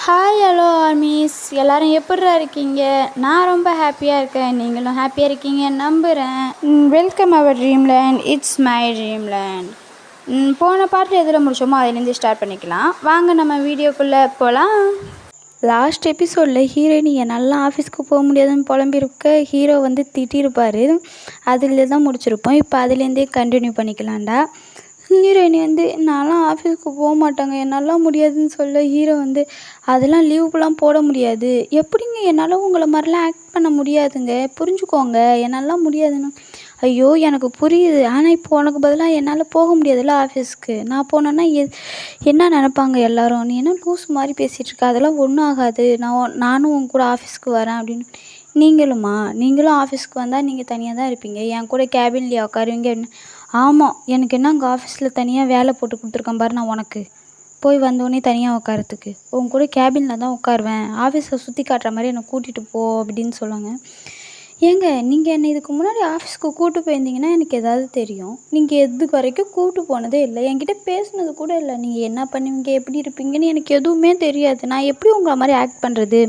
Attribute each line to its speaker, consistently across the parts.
Speaker 1: Hi hello armies எல்லோரும் எப்படிரா இருக்கீங்க? நான் ரொம்ப ஹாப்பியாக இருக்கேன். நீங்களும் ஹாப்பியாக இருக்கீங்க நம்புகிறேன். Welcome our dreamland. It's my dreamland. போன பாட்டு எதில் முடிச்சோமோ அதுலேருந்து ஸ்டார்ட் பண்ணிக்கலாம். வாங்க நம்ம வீடியோக்குள்ளே போகலாம். லாஸ்ட் எபிசோடில் ஹீரோயின் என்னெல்லாம் ஆஃபீஸ்க்கு போக முடியாதுன்னு புலம்பிருக்க ஹீரோ திட்டிருப்பார். அதில் தான் முடிச்சிருப்போம். இப்போ அதுலேருந்தே கண்டினியூ பண்ணிக்கலாம்டா. ஹீரோயின் நான்லாம் ஆஃபீஸ்க்கு போக மாட்டாங்க, என்னால் முடியாதுன்னு சொல்ல ஹீரோ அதெல்லாம் லீவுக்கெலாம் போட முடியாது. எப்படிங்க என்னால் உங்களை மாதிரிலாம் ஆக்ட் பண்ண முடியாதுங்க, புரிஞ்சுக்கோங்க, என்னால் முடியாதுன்னு. ஐயோ எனக்கு புரியுது, ஆனால் இப்போ உனக்கு பதிலாக என்னால் போக முடியாதுல்ல ஆஃபீஸ்க்கு. நான் போனேன்னா என்ன நினப்பாங்க எல்லோரும்? நீ என்ன லூஸ் மாதிரி பேசிகிட்ருக்க, அதெல்லாம் ஒன்றும் ஆகாது, நானும் உன் கூட ஆஃபீஸ்க்கு வரேன் அப்படின்னு. நீங்களும் ஆஃபீஸ்க்கு வந்தால் நீங்கள் தனியாக தான் இருப்பீங்க, என் கூட கேபின்லேயே உட்காருவீங்க அப்படின்னு. ஆமாம், எனக்கு என்ன அங்கே ஆஃபீஸில் தனியாக வேலை போட்டு கொடுத்துருக்கேன் பாரு, நான் உனக்கு போய் வந்தோடனே தனியாக உட்காரத்துக்கு உன் கூட கேபினில் தான் உட்காருவேன், ஆஃபீஸை சுற்றி காட்டுற மாதிரி என்னை கூட்டிகிட்டு போ அப்படின்னு சொல்லுவாங்க. ஏங்க நீங்கள் என்னை இதுக்கு முன்னாடி ஆஃபீஸ்க்கு கூப்பிட்டு போயிருந்தீங்கன்னா எனக்கு எதாவது தெரியும். நீங்கள் எதுக்கு வரைக்கும் கூப்பிட்டு போனதே இல்லை, என்கிட்ட பேசுனது கூட இல்லை. நீங்கள் என்ன பண்ணுவீங்க, எப்படி இருப்பீங்கன்னு எனக்கு எதுவுமே தெரியாது. நான் எப்படி உங்களை மாதிரி ஆக்ட் பண்ணுறது?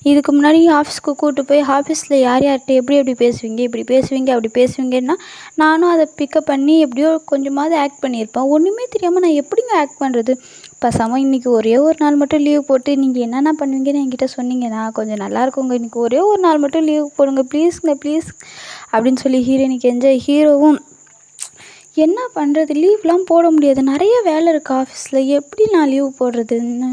Speaker 1: இதுக்கு முன்னாடி ஆஃபீஸ்க்கு கூப்பிட்டு போய் ஆஃபீஸில் யார்கிட்ட எப்படி பேசுவீங்க, இப்படி பேசுவீங்க, அப்படி பேசுவீங்கன்னா நானும் அதை பிக்கப் பண்ணி எப்படியோ கொஞ்சமாவது ஆக்ட் பண்ணியிருப்பேன். ஒன்றுமே தெரியாமல் நான் எப்படிங்க ஆக்ட் பண்ணுறது? பேசாமல் இன்றைக்கி ஒரே ஒரு நாள் மட்டும் லீவ் போட்டு நீங்கள் என்னென்ன பண்ணுவீங்கன்னு என்கிட்ட சொன்னீங்கன்னா கொஞ்சம் நல்லாயிருக்குங்க. இன்றைக்கி ஒரே ஒரு நாள் மட்டும் லீவ் போடுங்க ப்ளீஸுங்க, ப்ளீஸ் அப்படின்னு சொல்லி ஹீரோயினுக்கு என்ஜாய். ஹீரோவும் என்ன பண்ணுறது, லீவ்லாம் போட முடியாது, நிறைய வேலை இருக்குது ஆஃபீஸில், எப்படி நான் லீவ் போடுறதுன்னு,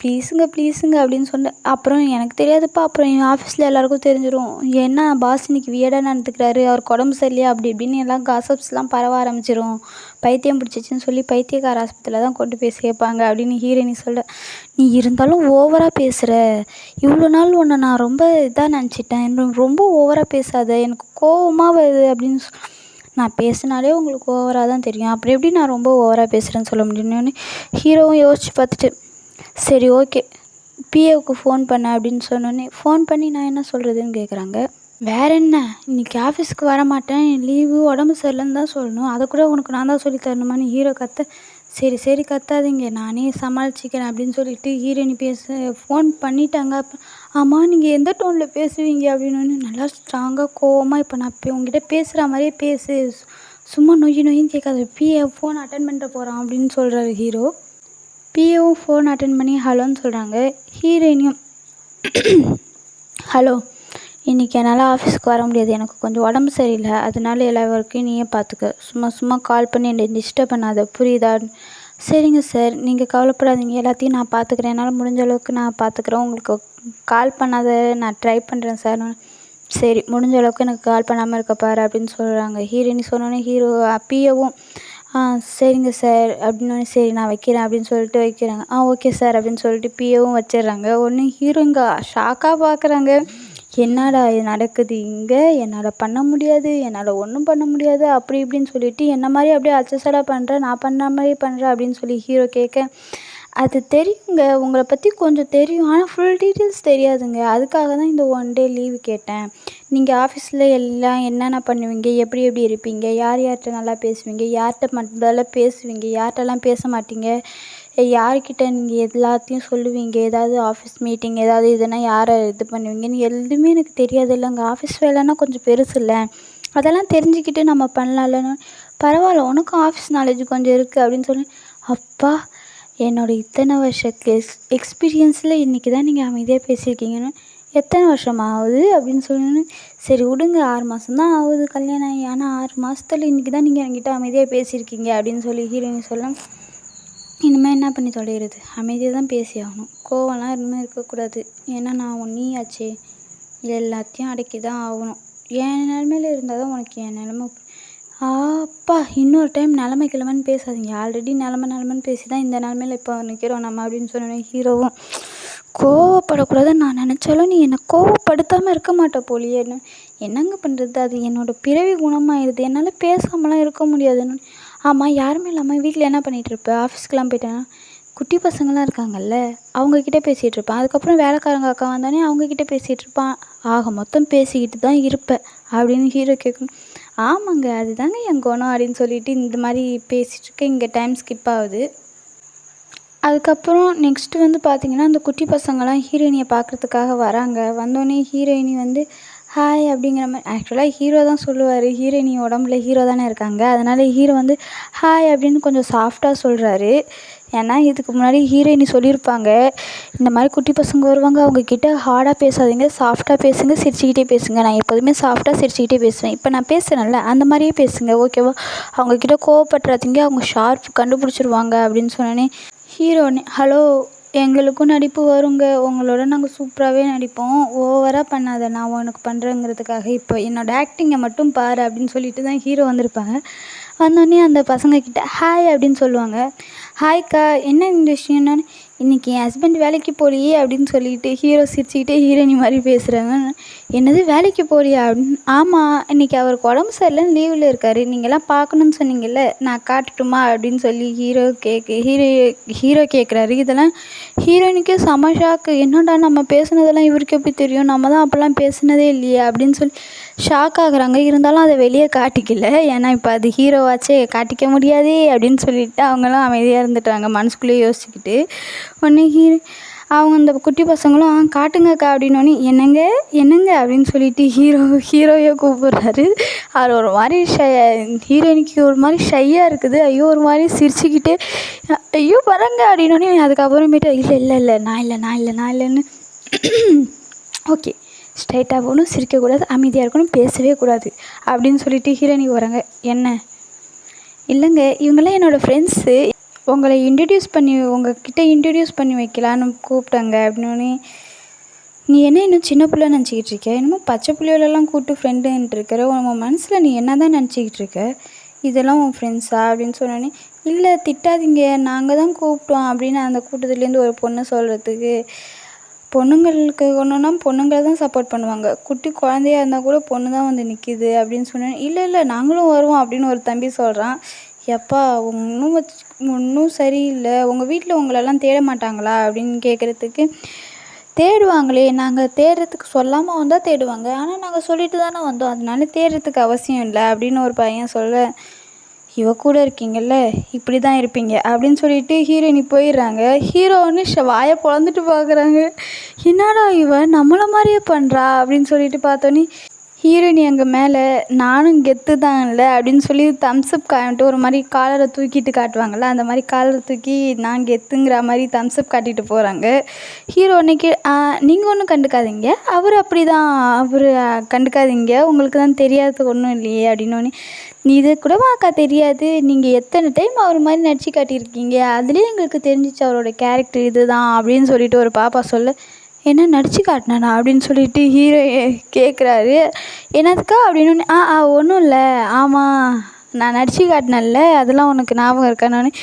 Speaker 1: ப்ளீஸுங்க அப்படின்னு சொன்னேன். அப்புறம் எனக்கு தெரியாதுப்பா, அப்புறம் என் ஆஃபீஸில் எல்லாேருக்கும் தெரிஞ்சிடும். என்ன பாஸ் இன்னைக்கு வியர்டாக நடந்துக்கிறாரு, அவருக்கு உடம்பு சரியில்லையா அப்படி இப்படின்னு எல்லாம் காசப்ஸ்லாம் பரவ ஆரம்பிச்சிடும். பைத்தியம் பிடிச்சிச்சின்னு சொல்லி பைத்தியக்கார ஆஸ்பத்திரியில் தான் கொண்டு போய் சேர்ப்பாங்க அப்படின்னு ஹீரோயினி சொல்ல. நீ இருந்தாலும் ஓவராக பேசுகிற, இவ்வளோ நாள் உன்னை நான் ரொம்ப இதாக நினச்சிட்டேன், ரொம்ப ஓவராக பேசாத, எனக்கு கோவமாக வருது அப்படின்னு நான் பேசினாலே உங்களுக்கு ஓவராக தான் தெரியும், அப்புறம் எப்படி நான் ரொம்ப ஓவராக பேசுகிறேன்னு சொல்ல முடியும்னு ஹீரோவும் யோசிச்சு பார்த்துட்டு சரி ஓகே பிஏவுக்கு ஃபோன் பண்ண அப்படின்னு சொன்னோன்னே ஃபோன் பண்ணி நான் என்ன சொல்கிறதுன்னு கேட்குறாங்க. வேறு என்ன, இன்றைக்கி ஆஃபீஸ்க்கு வர மாட்டேன், லீவு உடம்பு சரியில்லைன்னு தான் சொல்லணும், அதை கூட உனக்கு நான் தான் சொல்லி தரணுமான்னு ஹீரோ கத்த. சரி கத்தாதீங்க, நானே சமாளிச்சிக்கிறேன் அப்படின்னு சொல்லிட்டு ஹீரோயினி ஃபோன் பண்ணிட்டாங்க. ஆமாம் நீங்கள் எந்த டோனில் பேசுவீங்க அப்படின்னு நல்லா ஸ்ட்ராங்காக கோவமாக இப்போ நான் உங்ககிட்ட பேசுகிற மாதிரியே பேசு, சும்மா நொய்யின்னு கேட்காது, பிஏ ஃபோன் அட்டன் பண்ணிட்டு போகிறான் அப்படின்னு சொல்கிறாரு ஹீரோ. பிஏவும் ஃபோன் அட்டன் பண்ணி ஹலோன்னு சொல்கிறாங்க. ஹீரோயினியும் ஹலோ, இன்றைக்கி என்னால் ஆஃபீஸ்க்கு வர முடியாது, எனக்கு கொஞ்சம் உடம்பு சரியில்லை, அதனால எல்லா ஒர்க்கையும் நீயே பார்த்துக்க, சும்மா கால் பண்ணி என்னை டிஸ்டர்ப் பண்ணாத, புரியுதா? சரிங்க சார், நீங்கள் கவலைப்படாதீங்க, எல்லாத்தையும் நான் பார்த்துக்கிறேன், என்னால் முடிஞ்ச அளவுக்கு நான் பார்த்துக்குறேன், உங்களுக்கு கால் பண்ணாத நான் ட்ரை பண்ணுறேன் சார். சரி, முடிஞ்ச அளவுக்கு எனக்கு கால் பண்ணாமல் இருக்க பாரு அப்படின்னு சொல்கிறாங்க. ஹீரோயினி சொன்னோன்னே ஹீரோ பிஏவும் சரிங்க சார் அப்படின்னோடனே சரி நான் வைக்கிறேன் அப்படின்னு சொல்லிட்டு வைக்கிறாங்க. ஓகே சார் அப்படின்னு சொல்லிட்டு பிஏவும் வச்சிடுறாங்க. ஒன்று ஹீரோயிங்க ஷாக்காக பார்க்குறாங்க, என்னடா இது நடக்குது இங்கே, என்னால் பண்ண முடியாது, என்னால் ஒன்றும் பண்ண முடியாது அப்படி இப்படின்னு சொல்லிட்டு என்ன மாதிரி அப்படியே அச்சசலாக பண்ணுறேன், நான் பண்ண மாதிரி பண்ணுறேன் அப்படின்னு சொல்லி ஹீரோ கேட்க, அது தெரியுங்க, உங்களை பற்றி கொஞ்சம் தெரியும், ஆனால் ஃபுல் டீட்டெயில்ஸ் தெரியாதுங்க, அதுக்காக தான் இந்த 1 டே லீவு கேட்டேன். நீங்கள் ஆஃபீஸில் எல்லாம் என்னென்ன பண்ணுவீங்க, எப்படி இருப்பீங்க, யார்கிட்ட நல்லா பேசுவீங்க, யார்கிட்ட முதல்ல பேசுவீங்க, யார்கிட்டலாம் பேச மாட்டீங்க, யார்கிட்ட நீங்கள் எல்லாத்தையும் சொல்லுவீங்க, ஏதாவது ஆஃபீஸ் மீட்டிங் ஏதாவது இதுனா யாரை இது பண்ணுவீங்கன்னு எதுவுமே எனக்கு தெரியாது இல்லைங்க. ஆஃபீஸ் வேலைன்னா கொஞ்சம் பெருசு இல்லை, அதெல்லாம் தெரிஞ்சுக்கிட்டு நம்ம பண்ணலாம்லன்னு. பரவாயில்ல, உனக்கும் ஆஃபீஸ் நாலேஜ் கொஞ்சம் இருக்குது அப்படின்னு சொல்லி. அப்பா, என்னோடய இத்தனை வருஷ எக்ஸ்பீரியன்ஸில் இன்றைக்கி தான் நீங்கள் அமைதியாக பேசியிருக்கீங்கன்னு. எத்தனை வருஷம் ஆகுது அப்படின்னு சொல்லணும். சரி விடுங்க, 6 மாதம்தான் ஆகுது கல்யாணம் ஆகி, ஆனால் 6 மாதத்துல இன்றைக்கி தான் நீங்கள் என்கிட்ட அமைதியாக பேசியிருக்கீங்க அப்படின்னு சொல்லி ஹீரோயின் சொல்ல. இனிமேல் என்ன பண்ணி தொலைகிறது, அமைதியாக தான் பேசி ஆகணும், கோவம்லாம் இனிமேல் இருக்கக்கூடாது, ஏன்னா நான் நீயாச்சே, எல்லாத்தையும் அடக்கி தான் ஆகணும், என் நிலமையில இருந்தால் தான் உனக்கு என் நிலமை. அப்பா, இன்னொரு டைம் நிலமை கிழமைன்னு பேசாதீங்க, ஆல்ரெடி நிலமைன்னு பேசி தான் இந்த நிலமையில இப்போ நிற்கிறோம் நம்ம அப்படின்னு சொன்னோன்னே ஹீரோவும் கோவப்படக்கூடாதுன்னு நான் நினச்சாலும் நீ என்னை கோவப்படுத்தாமல் இருக்க மாட்டேன் போலியேன்னு. என்னங்க பண்ணுறது, அது என்னோடய பிறவி குணமாகிடுது, என்னால் பேசாமலாம் இருக்க முடியாதுன்னு. ஆமாம், யாருமே இல்லாமல் வீட்டில் என்ன பண்ணிகிட்ருப்பேன், ஆஃபீஸ்க்கெலாம் போயிட்டேன்னா குட்டி பசங்களாம் இருக்காங்கல்ல, அவங்கக்கிட்ட பேசிகிட்டு இருப்பேன், அதுக்கப்புறம் வேலைக்காரங்க அக்கா வந்தோடனே அவங்கக்கிட்ட பேசிகிட்டு இருப்பான், ஆக மொத்தம் பேசிக்கிட்டு தான் இருப்பேன் அப்படின்னு ஹீரோ கேட்கணும். ஆமாங்க, அதுதாங்க என் குணம் அப்படின்னு சொல்லிட்டு இந்த மாதிரி பேசிகிட்ருக்கேன். இங்கே டைம் ஸ்கிப் ஆகுது. அதுக்கப்புறம் நெக்ஸ்ட்டு வந்து பார்த்திங்கன்னா அந்த குட்டி பசங்கள்லாம் ஹீரோயினியை பார்க்குறதுக்காக வராங்க. வந்தோடனே ஹீரோயினி வந்து ஹாய் அப்படிங்கிற மாதிரி ஆக்சுவலாக ஹீரோ தான் சொல்லுவார். ஹீரோயினி உடம்புல ஹீரோ தானே இருக்காங்க. அதனால் ஹீரோ வந்து ஹாய் அப்படின்னு கொஞ்சம் சாஃப்டாக சொல்கிறாரு. ஏன்னா இதுக்கு முன்னாடி ஹீரோயினி சொல்லியிருப்பாங்க, இந்த மாதிரி குட்டி பசங்க வருவாங்க, அவங்கக்கிட்ட ஹார்டாக பேசாதீங்க, சாஃப்டாக பேசுங்க, சிரிச்சுக்கிட்டே பேசுங்க. நான் எப்போதுமே சாஃப்டாக சிரிச்சுக்கிட்டே பேசுவேன். இப்போ நான் பேசுகிறேன்ல அந்த மாதிரியே பேசுங்க, ஓகேவா? அவங்கக்கிட்ட கோவப்படுறாதீங்க, அவங்க ஷார்ப் கண்டுபிடிச்சிருவாங்க அப்படின்னு சொன்னோன்னே ஹீரோனே ஹலோ, எங்களுக்கும் நடிப்பு வருங்க, உங்களோட நாங்கள் சூப்பராகவே நடிப்போம், ஓவராக பண்ணாத, நான் உனக்கு பண்ணுறேங்கிறதுக்காக இப்போ என்னோடய ஆக்டிங்கை மட்டும் பாரு அப்படின்னு சொல்லிட்டு தான் ஹீரோ வந்திருப்பாங்க. வந்தோடனே அந்த பசங்கக்கிட்ட ஹாய் அப்படின்னு சொல்லுவாங்க. ஹாய்க்கா, என்ன இந்த விஷயம்னா, இன்றைக்கி என் ஹஸ்பண்ட் வேலைக்கு போகலையே அப்படின்னு சொல்லிட்டு ஹீரோ சிரிச்சுக்கிட்டே ஹீரோயினி மாதிரி பேசுகிறாங்க. என்னது வேலைக்கு போகலையா அப்படின்னு. ஆமாம், இன்றைக்கி அவருக்கு உடம்பு சரியில்லைன்னு லீவில் இருக்கார், நீங்கள்லாம் பார்க்கணுன்னு சொன்னீங்கல்ல, நான் காட்டட்டுமா அப்படின்னு சொல்லி ஹீரோ கேட்குறாரு. இதெல்லாம் ஹீரோயினுக்கே செம ஷாக்கு. என்னடா நம்ம பேசுனதெல்லாம் இவருக்கு எப்படி தெரியும், நம்ம தான் அப்போல்லாம் பேசுனதே இல்லையே அப்படின்னு சொல்லி ஷாக் ஆகுறாங்க. இருந்தாலும் அதை வெளியே காட்டிக்கல, ஏன்னா இப்போ அது ஹீரோவாச்சே, காட்டிக்க முடியாதே அப்படின்னு சொல்லிட்டு அவங்களாம் அமைதியாக இருந்துட்டாங்க மனசுக்குள்ளேயே யோசிச்சுக்கிட்டு. உடனே அவங்க அந்த குட்டி பசங்களும் காட்டுங்கக்கா அப்படின்னோடனே என்னங்க அப்படின்னு சொல்லிட்டு ஹீரோயை கூப்பிட்றாரு. அவர் ஒரு மாதிரி ஹீரோயினிக்கு ஒரு மாதிரி ஷையாக இருக்குது. ஐயோ ஒரு மாதிரி சிரிச்சுக்கிட்டே ஐயோ வரங்க அப்படின்னோடனே அதுக்கப்புறமேட்டு இல்லை நான் இல்லைன்னு ஓகே, ஸ்ட்ரைட்டாக போகணும், சிரிக்கக்கூடாது, அமைதியாக இருக்கணும், பேசவே கூடாது அப்படின்னு சொல்லிட்டு ஹீரோயினிக்கு வராங்க. என்ன இல்லைங்க, இவங்கெல்லாம் என்னோடய ஃப்ரெண்ட்ஸு, உங்களை உங்ககிட்ட இன்ட்ரடியூஸ் பண்ணி வைக்கலான்னு கூப்பிட்டாங்க அப்படின்னோடனே நீ என்ன இன்னும் சின்ன பிள்ளை நினச்சிக்கிட்டு இருக்க, என்னமோ பச்சை பிள்ளைகளெல்லாம் கூப்பிட்டு ஃப்ரெண்டுன்ட்டு இருக்கிற, உன் மனசில் நீ என்ன தான் நினச்சிக்கிட்டு இருக்க, இதெல்லாம் உன் ஃப்ரெண்ட்ஸா அப்படின்னு சொன்னோன்னே இல்லை திட்டாதீங்க, நாங்கள் தான் கூப்பிட்டோம் அப்படின்னு அந்த கூட்டத்துலேருந்து ஒரு பொண்ணு சொல்கிறதுக்கு. பொண்ணுங்களுக்கு ஒன்றுனா பொண்ணுங்களை தான் சப்போர்ட் பண்ணுவாங்க, குட்டி குழந்தையா இருந்தால் கூட பொண்ணு தான் வந்து நிற்கிது அப்படின்னு சொன்னேன். இல்லை நாங்களும் வருவோம் அப்படின்னு ஒரு தம்பி சொல்கிறான். எப்பா ஒன்றும் சரியில்லை, உங்கள் வீட்டில் உங்களெல்லாம் தேட மாட்டாங்களா அப்படின்னு கேட்குறதுக்கு, தேடுவாங்களே, நாங்கள் தேடுறதுக்கு சொல்லாமல் வந்தால் தேடுவாங்க, ஆனால் நாங்கள் சொல்லிட்டு தானே வந்தோம், அதனால தேடுறதுக்கு அவசியம் இல்லை அப்படின்னு ஒரு பையன் சொல்ல, இவ கூட இருக்கீங்கல்ல இப்படி தான் இருப்பீங்க அப்படின்னு சொல்லிட்டு ஹீரோயினி போயிடுறாங்க. ஹீரோன்னு வாயை பொழந்துட்டு பார்க்குறாங்க, என்னடா இவ நம்மளை மாதிரியே பண்ணுறா அப்படின்னு சொல்லிட்டு பார்த்தோன்னே ஹீரோயினி அங்கே மேலே நானும் கெத்து தான் இல்லை அப்படின்னு சொல்லி தம்ஸ்அப் காமிட்டு ஒரு மாதிரி காலரை தூக்கிட்டு காட்டுவாங்கள்ல, அந்த மாதிரி காலரை தூக்கி நான் கெத்துங்கிற மாதிரி தம்ஸ்அப் காட்டிட்டு போகிறாங்க. ஹீரோ அன்னைக்கு நீங்கள் ஒன்றும் கண்டுக்காதீங்க, அவர் அப்படி தான், அவர் கண்டுக்காதீங்க, உங்களுக்கு தான் தெரியாதது ஒன்றும் இல்லையே அப்படின்னோடனே இது கூடவா அக்கா தெரியாது, நீங்கள் எத்தனை டைம் அவர் மாதிரி நடிச்சு காட்டியிருக்கீங்க, அதுலேயே எங்களுக்கு தெரிஞ்சிச்சு அவரோட கேரக்டர் இது தான் அப்படின்னு சொல்லிட்டு ஒரு பாப்பா சொல்ல, என்ன நடிச்சு காட்டினானா அப்படின்னு சொல்லிட்டு ஹீரோ கேட்குறாரு. என்னதுக்கா அப்படின்னு. ஒன்றும் இல்லை, ஆமாம் நான் நடிச்சு காட்டினேன்ல, அதெல்லாம் உனக்கு ஞாபகம் இருக்கா? நான்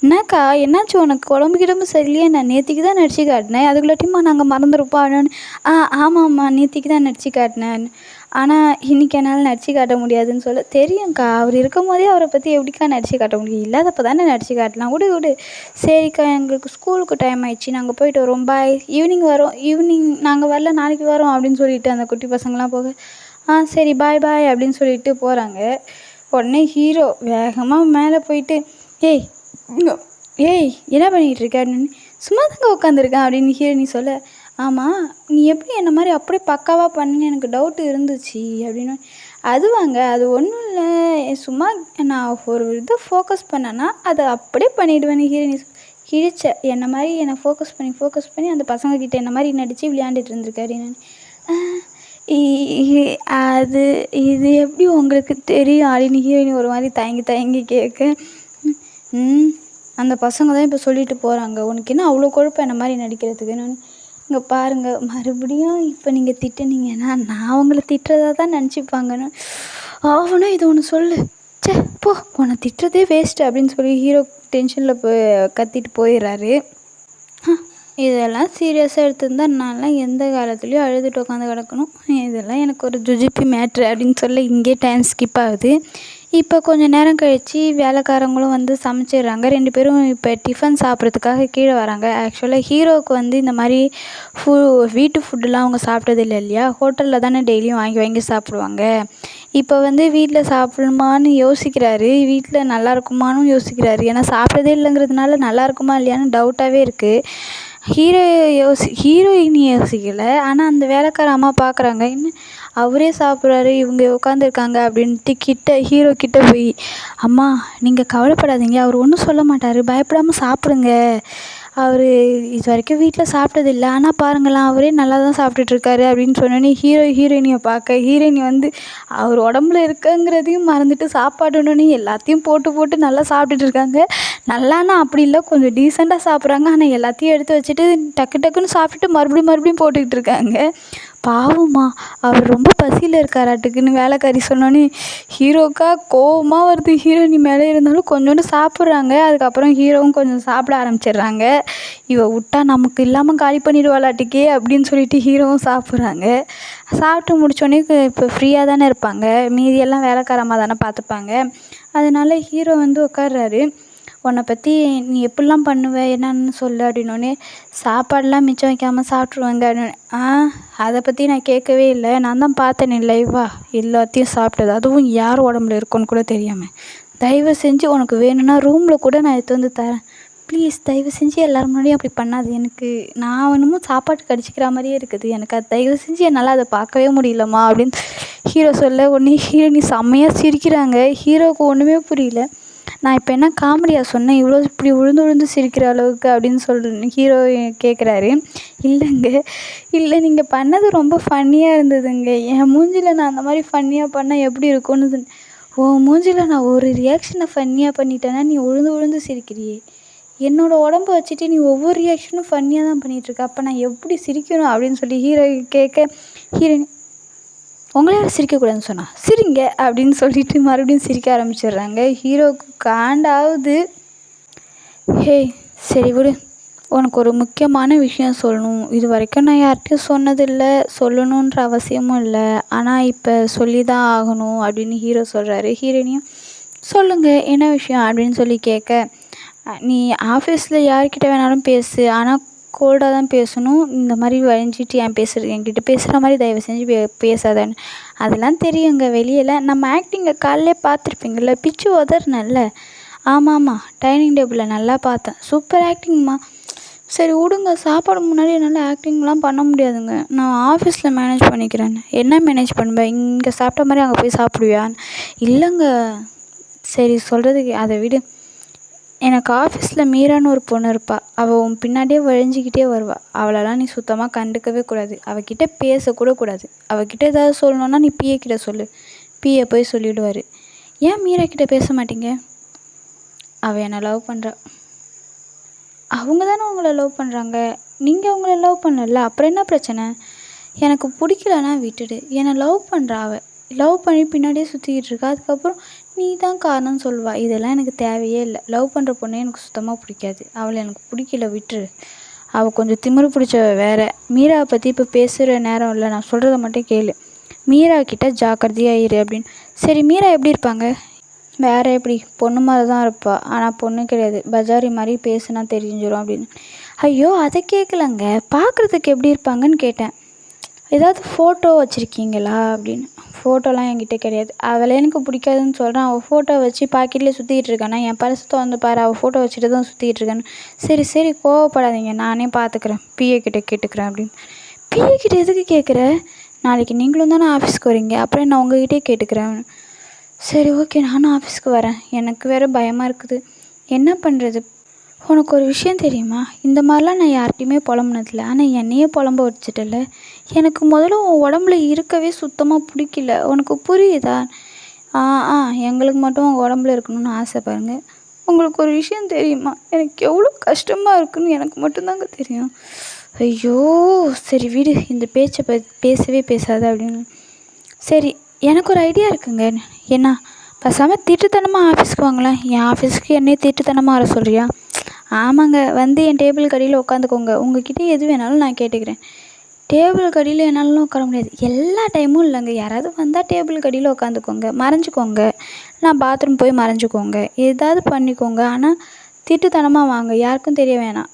Speaker 1: என்னக்கா என்னாச்சு, உனக்கு உடம்பு சரியில்லையே, நான் நேற்றுக்கு தான் நடிச்சு காட்டினேன், அதுக்குள்ளாட்டியுமா நாங்கள் மறந்துருப்போம் அப்படின்னு. ஆமாம்மா நேற்றுக்கு தான் நடிச்சு காட்டினேன், ஆனால் இன்றைக்கி என்னால் நடிச்சு காட்ட முடியாதுன்னு சொல்ல, தெரியும்க்கா அவர் இருக்கும் போதே அவரை பற்றி எப்படிக்கா நடிச்சு காட்ட முடியும், இல்லாதப்போ தானே நடிச்சு காட்டலாம், விடு சரிக்கா எங்களுக்கு ஸ்கூலுக்கு டைம் ஆயிடுச்சு, நாங்கள் போயிட்டு வரோம், பாய், ஈவினிங் நாங்கள் வரல, நாளைக்கு வரோம் அப்படின்னு சொல்லிட்டு அந்த குட்டி பசங்களாம் போக சரி பாய் அப்படின்னு சொல்லிட்டு போகிறாங்க. உடனே ஹீரோ வேகமாக மேலே போயிட்டு ஏய் என்ன பண்ணிகிட்டு இருக்க அப்படின்னு, சும்மா தாங்க உட்காந்துருக்கேன் அப்படின்னு ஹீரோயினி சொல்ல, ஆமாம் நீ எப்படி என்ன மாதிரி அப்படியே பக்காவாக பண்ணுன்னு எனக்கு டவுட்டு இருந்துச்சு அப்படின்னு. அது ஒன்றும் இல்லை, சும்மா நான் ஒரு இதை ஃபோக்கஸ் பண்ணேன்னா அதை அப்படியே பண்ணிவிடுவேன். ஹீரோயினி கிழிச்ச என்ன மாதிரி என்னை ஃபோக்கஸ் பண்ணி அந்த பசங்கக்கிட்ட என்ன மாதிரி நடித்து விளையாண்டுட்டு இருந்திருக்காரு. இது எப்படி உங்களுக்கு தெரியும் அப்படின்னு ஹீரோயினி ஒரு மாதிரி தயங்கி கேட்க, அந்த பசங்க தான் இப்போ சொல்லிட்டு போகிறாங்க, உனக்கு என்ன அவ்வளோ குழப்பம் என்ன மாதிரி நடிக்கிறதுக்குன்னு. இங்கே பாருங்கள், மறுபடியும் இப்போ நீங்கள் திட்டுனீங்கன்னா நான் அவங்கள திட்டுறதா தான் நினச்சிப்பாங்கன்னு. அவனா இது ஒன்று சொல்லு, போ உன்னை திட்டுறதே வேஸ்ட்டு அப்படின்னு சொல்லி ஹீரோ டென்ஷனில் கத்திட்டு போயிடுறாரு. இதெல்லாம் சீரியஸாக எடுத்துருந்தால் நான்லாம் எந்த காலத்துலேயும் அழுதுட்டு உட்காந்து கிடக்கணும், இதெல்லாம் எனக்கு ஒரு ஜுஜிபி மேட்ரு அப்படின்னு சொல்ல இங்கே டைம் ஸ்கிப் ஆகுது. இப்போ கொஞ்சம் நேரம் கழித்து வேலைக்காரங்களும் வந்து சமைச்சிடுறாங்க. 2 பேரும் இப்போ டிஃபன் சாப்பிட்றதுக்காக கீழே வராங்க. ஆக்சுவலாக ஹீரோவுக்கு வந்து இந்த மாதிரி வீட்டு ஃபுட்டுலாம் அவங்க சாப்பிட்டது இல்லை இல்லையா, ஹோட்டலில் தானே டெய்லியும் வாங்கி வாங்கி சாப்பிடுவாங்க. இப்போ வந்து வீட்டில் சாப்பிடணுமான்னு யோசிக்கிறாரு, வீட்டில் நல்லா இருக்குமான்னு யோசிக்கிறாரு. ஏன்னா சாப்பிட்டதே இல்லைங்கிறதுனால நல்லா இருக்குமா இல்லையான்னு டவுட்டாகவே இருக்குது. ஹீரோயினி யோசிக்கலை, ஆனால் அந்த வேலைக்கார அம்மா பார்க்குறாங்க, என்ன அவரே சாப்பிட்றாரு, இவங்க உட்காந்துருக்காங்க அப்படின்ட்டு ஹீரோ கிட்ட போய், அம்மா நீங்கள் கவலைப்படாதீங்க, அவர் ஒன்றும் சொல்ல மாட்டார், பயப்படாமல் சாப்பிடுங்க, அவர் இது வரைக்கும் வீட்டில் சாப்பிட்டதில்ல, ஆனால் பாருங்களேன் அவரே நல்லா தான் சாப்பிட்டுட்ருக்காரு அப்படின்னு சொன்னோன்னே ஹீரோயினியை பார்க்க, ஹீரோயினி வந்து அவர் உடம்புல இருக்கங்கிறதையும் மறந்துட்டு சாப்பாடுனோடனே எல்லாத்தையும் போட்டு போட்டு நல்லா சாப்பிட்டுட்டு இருக்காங்க. நல்லானா அப்படி இல்லை, கொஞ்சம் டீசெண்டாக சாப்பிட்றாங்க, ஆனால் எல்லாத்தையும் எடுத்து வச்சுட்டு டக்கு டக்குன்னு சாப்பிட்டுட்டு மறுபடியும் போட்டுக்கிட்டு இருக்காங்க. பாவமா அவர் ரொம்ப பசியில் இருக்காராட்டுக்குன்னு வேலைக்காரி சொன்னோன்னே ஹீரோக்கா கோவமாக வருது. ஹீரோயினி மேலே இருந்தாலும் கொஞ்சோண்டு சாப்பிட்றாங்க. அதுக்கப்புறம் ஹீரோவும் கொஞ்சம் சாப்பிட ஆரம்பிச்சிடுறாங்க. இவ விட்டா நமக்கு இல்லாமல் காலி பண்ணிடுவாளாட்டுக்கே அப்படின்னு சொல்லிட்டு ஹீரோவும் சாப்பிட்றாங்க. சாப்பிட்டு முடிச்சோடனே இப்போ ஃப்ரீயாக தானே இருப்பாங்க, மீதியெல்லாம் வேலைக்காரமாக தானே பார்த்துப்பாங்க. அதனால் ஹீரோ வந்து உட்கார்றாரு. உன்னை பற்றி நீ எப்படிலாம் பண்ணுவ என்னன்னு சொல்லு அப்படின்னோடனே, சாப்பாடெலாம் மிச்சம் வைக்காமல் சாப்பிட்ருவாங்க அப்படின்னு. அதை பற்றி நான் கேட்கவே இல்லை, நான் தான் பார்த்தேனே லைவாக எல்லாத்தையும் சாப்பிட்டது, அதுவும் யார் உடம்புல இருக்குன்னு கூட தெரியாமல். தயவு செஞ்சு உனக்கு வேணும்னா ரூமில் கூட நான் எடுத்து வந்து தரேன், ப்ளீஸ் தயவு செஞ்சு எல்லோரும் முன்னாடியும் அப்படி பண்ணாது, எனக்கு நான் இன்னமும் சாப்பாட்டு கடிச்சிக்கிற மாதிரியே இருக்குது, எனக்கு அது தயவு செஞ்சு என்னால் அதை பார்க்கவே முடியலம்மா அப்படின்னு ஹீரோ சொல்ல, உடனே ஹீரோயினி செம்மையாக சிரிக்கிறாங்க. ஹீரோவுக்கு ஒன்றுமே புரியல. நான் இப்போ என்ன காமெடியாக சொன்னேன், இவ்வளோ இப்படி விழுந்து சிரிக்கிற அளவுக்கு அப்படின்னு ஹீரோ கேட்குறாரு. இல்லைங்க, இல்லை நீங்கள் பண்ணது ரொம்ப ஃபன்னியாக இருந்ததுங்க, என் மூஞ்சியில் நான் அந்த மாதிரி ஃபன்னியாக பண்ணால் எப்படி இருக்கும்னு. உன் மூஞ்சியில் நான் ஒரு ரியாக்ஷனை ஃபன்னியாக பண்ணிட்டேன்னா நீ விழுந்து சிரிக்கிறியே, என்னோடய உடம்ப வச்சுட்டு நீ ஒவ்வொரு ரியாக்ஷனும் ஃபன்னியாக தான் பண்ணிகிட்ருக்க, அப்போ நான் எப்படி சிரிக்கணும் அப்படின்னு சொல்லி ஹீரோ கேட்க, ஹீரோயின் உங்களே யாரும் சிரிக்கக்கூடாதுன்னு சொன்னா, சிரிங்க அப்படின்னு சொல்லிட்டு மறுபடியும் சிரிக்க ஆரம்பிச்சிடுறாங்க. ஹீரோவுக்கு காண்டாகுது. ஹே சரி விடு, உனக்கு ஒரு முக்கியமான விஷயம் சொல்லணும், இது வரைக்கும் நான் யார்கிட்டையும் சொன்னதில்லை, சொல்லணுன்ற அவசியமும் இல்லை, ஆனால் இப்போ சொல்லி தான் ஆகணும் அப்படின்னு ஹீரோ சொல்கிறாரு. ஹீரோயினியும் சொல்லுங்கள் என்ன விஷயம் அப்படின்னு சொல்லி கேட்க, நீ ஆஃபீஸில் யார்கிட்ட வேணாலும் பேசு, ஆனால் கோல்டாக தான் பேசணும், இந்த மாதிரி வழிஞ்சிட்டு என்கிட்ட பேசுகிற மாதிரி தயவு செஞ்சு பேசாதேன்னு. அதெல்லாம் தெரியுங்க, வெளியில் நம்ம ஆக்டிங்கை காலையிலே பார்த்துருப்பீங்கள்ல, பிச்சு உதறினல்ல. ஆமாம் டைனிங் டேபிளில் நல்லா பார்த்தேன், சூப்பர் ஆக்டிங்மா. சரி விடுங்க, சாப்பாடு முன்னாடி என்னால் ஆக்டிங்லாம் பண்ண முடியாதுங்க, நான் ஆஃபீஸில் மேனேஜ் பண்ணிக்கிறேன். என்ன மேனேஜ் பண்ணுவேன், இங்கே சாப்பிட்ட மாதிரி அங்கே போய் சாப்பிடுவியான்னு. இல்லைங்க, சரி சொல்கிறதுக்கு அதை விடு, எனக்கு ஆஃபீஸில் மீரான்னு ஒரு பொண்ணு இருப்பாள், அவள் உன் பின்னாடியே வழிஞ்சிக்கிட்டே வருவாள், அவளெல்லாம் நீ சுத்தமாக கண்டுக்கவே கூடாது, அவகிட்ட பேசக்கூட கூடாது, அவகிட்ட ஏதாவது சொல்லணுன்னா நீ பிஏ கிட்ட சொல்லு, பிஏ போய் சொல்லிவிடுவார். ஏன் மீரா கிட்டே பேச மாட்டீங்க, அவள் என்னை லவ் பண்ணுறா. அவங்க தானே உங்களை லவ் பண்ணுறாங்க, நீங்கள் அவங்கள லவ் பண்ணல, அப்புறம் என்ன பிரச்சனை, எனக்கு பிடிக்கலன்னா விட்டுடு, என்னை லவ் பண்ணுறா, அவள் லவ் பண்ணி பின்னாடியே சுற்றிக்கிட்டு இருக்கா, அதுக்கப்புறம் நீ தான் காரணம்னு சொல்லுவா, இதெல்லாம் எனக்கு தேவையே இல்லை, லவ் பண்ணுற பொண்ணே எனக்கு சுத்தமாக பிடிக்காது, அவளை எனக்கு பிடிக்கல விட்டுரு, அவள் கொஞ்சம் திமிரு பிடிச்சவ வேறு, மீராவை பற்றி இப்போ பேசுகிற நேரம் இல்லை, நான் சொல்கிறத மட்டும் கேளு, மீரா கிட்ட ஜாக்கிரதையாயிரு அப்படின்னு. சரி மீரா எப்படி இருப்பாங்க, வேறு எப்படி, பொண்ணு மாதிரி தான் இருப்பாள், ஆனால் பொண்ணு கிடையாது, பஜாரி மாதிரி பேசுனா தெரிஞ்சிடும் அப்படின்னு. ஐயோ அதை கேட்கலங்க, பார்க்குறதுக்கு எப்படி இருப்பாங்கன்னு கேட்டேன், ஏதாவது ஃபோட்டோ வச்சுருக்கீங்களா அப்படின்னு. ஃபோட்டோலாம் என்கிட்ட கிடையாது, அவளை எனக்கு பிடிக்காதுன்னு சொல்கிறேன், அவள் ஃபோட்டோ வச்சு பாக்கெட்லேயே சுற்றிக்கிட்டு இருக்கானா, என் பரிசத்தை வந்து பாரு, அவள் ஃபோட்டோ வச்சுட்டு தான் சுற்றிக்கிட்டு இருக்கான்னு. சரி கோவப்படாதீங்க, நானே பார்த்துக்குறேன், பிஏ கிட்டே கேட்டுக்கிறேன் அப்படின்னு. பிஏ கிட்டே எதுக்கு கேட்குற, நாளைக்கு நீங்களும் தானே ஆஃபீஸ்க்கு வரீங்க, அப்புறம் நான் உங்ககிட்டே கேட்டுக்கிறேன். சரி ஓகே, நானும் ஆஃபீஸ்க்கு வரேன், எனக்கு வேறு பயமாக இருக்குது, என்ன பண்ணுறது. உனக்கு ஒரு விஷயம் தெரியுமா, இந்த மாதிரிலாம் நான் யார்கிட்டையுமே புலம்புனதில்லை, ஆனால் என்னையே புலம்ப வச்சுட்டல, எனக்கு முதல்ல உன் உடம்புல இருக்கவே சுத்தமாக பிடிக்கல, உனக்கு புரியுதா. எங்களுக்கு மட்டும் உங்கள் உடம்புல இருக்கணும்னு ஆசை பாருங்க, உங்களுக்கு ஒரு விஷயம் தெரியுமா, எனக்கு எவ்வளோ கஷ்டமாக இருக்குன்னு எனக்கு மட்டும்தாங்க தெரியும். ஐயோ சரி விடு, இந்த பேச்சை பேசவே பேசாத அப்படின்னு. சரி எனக்கு ஒரு ஐடியா இருக்குங்க, என்ன பேசாமல் திட்டுத்தனமாக ஆஃபீஸ்க்கு வாங்களேன், என் ஆஃபீஸ்க்கு என்னையே திட்டுத்தனமாக வர சொல்கிறியா. ஆமாங்க, வந்து என் டேபிள் கடியில் உட்காந்துக்கோங்க, உங்ககிட்ட எது வேணாலும் நான் கேட்டுக்கிறேன். டேபிளுக்கு அடியில் என்னாலலாம் உட்கார முடியாது. எல்லா டைமும் இல்லைங்க, யாராவது வந்தால் டேபிளுக்கு அடியில் உட்காந்துக்கோங்க, மறைஞ்சிக்கோங்க, நான் பாத்ரூம் போய் மறைஞ்சிக்கோங்க, ஏதாவது பண்ணிக்கோங்க. ஆனால் திட்டுத்தனமாக வாங்க, யாருக்கும் தெரிய வேணாம்.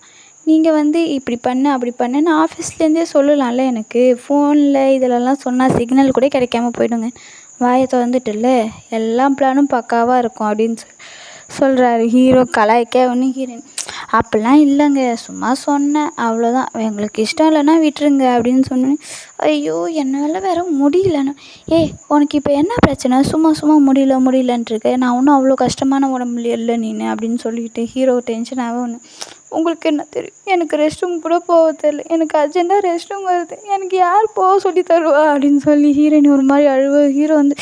Speaker 1: நீங்கள் வந்து இப்படி பண்ணு அப்படி பண்ணுன்னு ஆஃபீஸ்லேருந்தே சொல்லலாம்ல. எனக்கு ஃபோனில் இதிலலாம் சொன்னால் சிக்னல் கூட கிடைக்காம போயிடுங்க. வாயை திறந்துட்டுல்ல எல்லா பிளானும் பக்காவாக இருக்கும் அப்படின்னு சொல்கிறாரு ஹீரோ. கலாய்க்க ஒன்று ஹீரோயின் அப்படிலாம் இல்லைங்க, சும்மா சொன்னேன் அவ்வளோதான், எங்களுக்கு இஷ்டம் இல்லைன்னா விட்டுருங்க அப்படின்னு சொன்னேன். ஐயோ என்னால் வேறு முடியலன்னு. உனக்கு இப்போ என்ன பிரச்சனை, சும்மா சும்மா முடியலன்ட்டுருக்க, நான் ஒன்றும் அவ்வளோ கஷ்டமான உடம்புல இல்லை நீனு அப்படின்னு சொல்லிட்டு ஹீரோ டென்ஷனாகவே ஒன்று. உங்களுக்கு என்ன தெரியும், எனக்கு ரெஸ்ட் ரூம் கூட போக தெரியல, எனக்கு அர்ஜென்ட்டாக ரெஸ்ட் ரூம் வருது, எனக்கு யார் போக சொல்லி தருவா அப்படின்னு சொல்லி ஹீரோயின் ஒரு மாதிரி அழுவ. ஹீரோ வந்து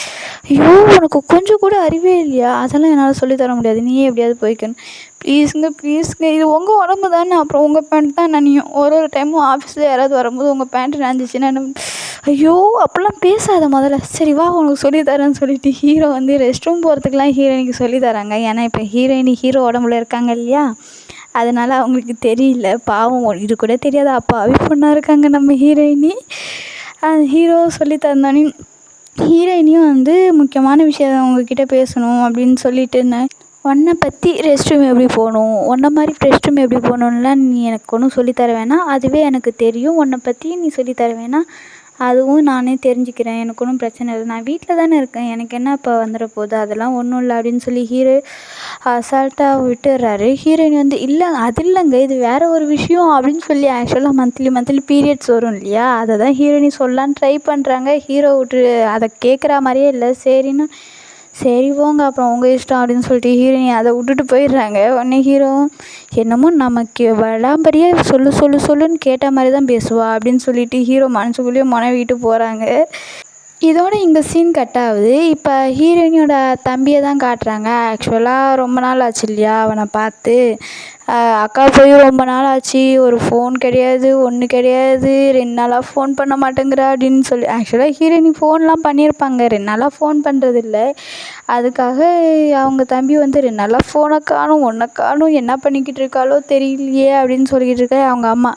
Speaker 1: ஐயோ உனக்கு கொஞ்சம் கூட அறிவே இல்லையா, அதெல்லாம் என்னால் சொல்லித்தர முடியாது, நீயே எப்படியாவது போய்க்கணும், ப்ளீஸுங்க இது உங்கள் உடம்பு தானே, அப்புறம் உங்கள் பேண்ட் தான் நனையும், ஒரு டைமும் ஆஃபீஸில் யாராவது வரும்போது உங்கள் பேண்ட்டு நனைஞ்சிச்சின்னா என்ன. ஐயோ அப்படிலாம் பேசாத முதல்ல, சரி வா உனக்கு சொல்லித்தரேன்னு சொல்லிட்டு ஹீரோ வந்து ரெஸ்ட் ரூம் போகிறதுக்கெலாம் ஹீரோயினுக்கு சொல்லித்தராங்க. ஏன்னா இப்போ ஹீரோ உடம்புல இருக்காங்க இல்லையா, அதனால் அவங்களுக்கு தெரியல, பாவம் இது கூட தெரியாத அப்பாவி பொண்ணாக இருக்காங்க நம்ம ஹீரோயினி. ஹீரோ சொல்லி தந்தோன்னே ஹீரோயினியும் வந்து முக்கியமான விஷயம் உங்ககிட்ட பேசணும் அப்படின்னு சொல்லிட்டு இருந்தேன். உன்னை பற்றி ரெஸ்ட் ரூம் எப்படி போகணும், உன்னை மாதிரி ரெஸ்ட் ரூம் எப்படி போகணுன்னுலாம் நீ எனக்கு ஒன்றும் சொல்லித்தர வேணாம், அதுவே எனக்கு தெரியும், உன்னை பற்றி நீ சொல்லித்தர வேணாம், அதுவும் நானே தெரிஞ்சுக்கிறேன், எனக்கு ஒன்றும் பிரச்சனை இல்லை, நான் வீட்டில் தானே இருக்கேன், எனக்கு என்ன இப்போ வந்துட போகுது, அதெல்லாம் ஒன்றும் இல்லை அப்படின்னு சொல்லி ஹீரோ அசால்ட்டாக விட்டுடுறாரு. ஹீரோயின் வந்து இல்லை அது இல்லைங்க, இது வேறு ஒரு விஷயம் அப்படின்னு சொல்லி ஆக்சுவலாக மந்த்லி பீரியட்ஸ் வரும் இல்லையா, அதை தான் ஹீரோயினி சொல்லலான்னு ட்ரை பண்ணுறாங்க. ஹீரோ விட்டு அதை கேட்குற மாதிரியே இல்லை. சரின்னு சரி போங்க அப்புறம் உங்கள் இஷ்டம் அப்படின்னு சொல்லிட்டு ஹீரோயினி அதை விட்டுட்டு போயிடுறாங்க. உடனே ஹீரோ என்னமோ நமக்கு விளாம்பரியே சொல்லுன்னு கேட்ட மாதிரி தான் பேசுவா அப்படின்னு சொல்லிட்டு ஹீரோ மனசுக்குள்ளேயே முனவிட்டு போகிறாங்க. இதோட இந்த சீன் கட் ஆகுது. இப்போ ஹீரோயினியோட தம்பியை தான் காட்டுறாங்க. ஆக்சுவலாக ரொம்ப நாள் ஆச்சு இல்லையா அவனை பார்த்து, அக்கா போய் ரொம்ப நாள் ஆச்சு, ஒரு ஃபோன் கிடையாது ஒன்று கிடையாது, 2 நாளாக ஃபோன் பண்ண மாட்டேங்கிறா அப்படின்னு சொல்லி. ஆக்சுவலாக ஹீரோயினி ஃபோன்லாம் பண்ணியிருப்பாங்க, 2 நாளாக ஃபோன் பண்ணுறதில்ல. அதுக்காக அவங்க தம்பி வந்து 2 நாளாக ஃபோனை காணும் ஒன்றை காணும், என்ன பண்ணிக்கிட்டு இருக்காளோ தெரியலையே அப்படின்னு சொல்லிக்கிட்டு இருக்க. அவங்க அம்மா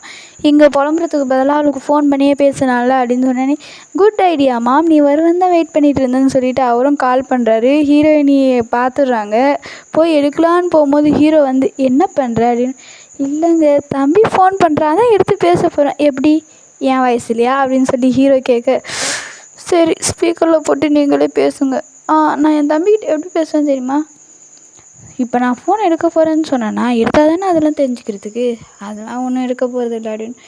Speaker 1: இங்கே புலம்புறதுக்கு பதிலாக அவளுக்கு ஃபோன் பண்ணியே பேசினால அப்படின்னு சொன்னேன்னே, குட் ஐடியா மாம், நீ வருவேன் தான் வெயிட் பண்ணிகிட்டு இருந்தேன்னு சொல்லிட்டு அவரும் கால் பண்ணுறாரு. ஹீரோயினியை பார்த்துடுறாங்க. போய் எடுக்கலான்னு போகும்போது ஹீரோ வந்து என்ன பண்ணுற அப்படின்னு. இல்லைங்க தம்பி ஃபோன் பண்ணுறான் தான் எடுத்து பேச போகிறேன், எப்படி என் வயசுலையா அப்படின்னு சொல்லி ஹீரோ கேட்க, சரி ஸ்பீக்கரில் போட்டு நீங்களே பேசுங்க. நான் என் தம்பிக்கிட்ட எப்படி பேசுவேன் தெரியுமா, இப்போ நான் ஃபோன் எடுக்க போகிறேன்னு சொன்னேன்னா எடுத்தால் தானே அதெல்லாம் தெரிஞ்சுக்கிறதுக்கு, அதெல்லாம் ஒன்றும் எடுக்க போகிறது இல்லை அப்படின்னு.